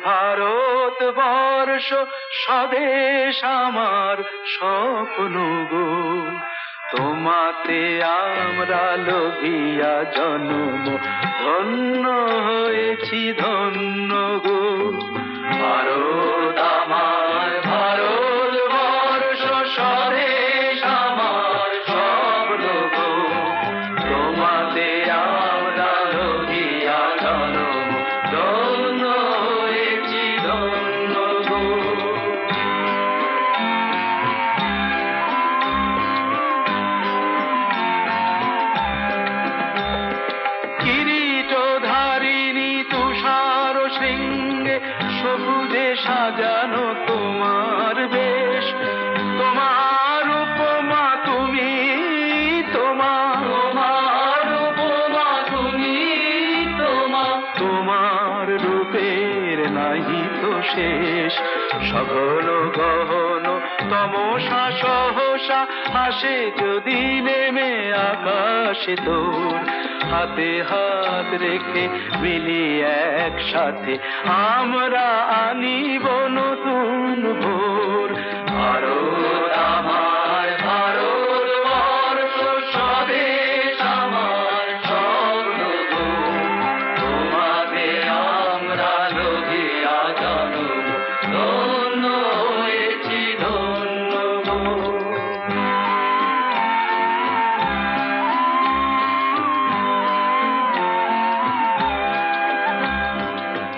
ভারতবর্ষ স্বদেশ আমার স্বপ্ন গো, তোমাতে আমরা লোভিয়া জন্ম ধন্য হয়েছি ধন্য গো। ভারত আমার ভারতবর্ষ স্বদেশ আমার স্বপ্ন গো, তোমাতে আমরা লোভিয়া জন্ম ধন্য হয়েছি ধন্য গো। কিরীটধারিণী তুষার শৃঙ্গে সবুজে সাজানো তোমার বেশ, তোমার উপমা তুমি, তোমার উপমা তুমি, তোমার রূপের নাহি তো শেষ। সঘন গহন তমসা সহসা আসে যদি নেমে আকাশে তোর, হাতে হাত রেখে মিলি একসাথে আমরা আনিব নতুন ভোর। ভারত আমার ভারতবর্ষ স্বদেশ আমার স্বপ্ন গো, তোমাতে আমরা লোভিয়া জন্ম ধন্য হয়েছি ধন্য গো।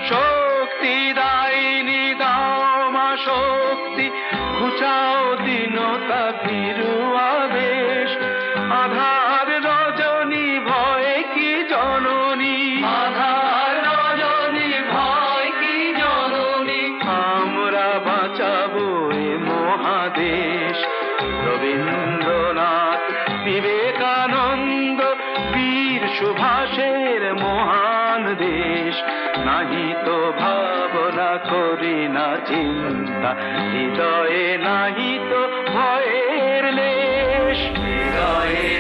শক্তি দায়িনী দাও মা শক্তি, ঘুচাও দীনতা ভীরু আবেশ। আধার রজনী ভয় কি জননী, আধার রজনী ভয় কি জননী, আমরা বাঁচাবো এ মহাদেশ। রবীন্দ্রনাথ বিবেকানন্দ বীর সুভাষের মহান দেশ, নাহি তো ভাবনা করি না চিন্তা, হৃদয়ে নাহি তো ভয়ের লেশ, হৃদয়ে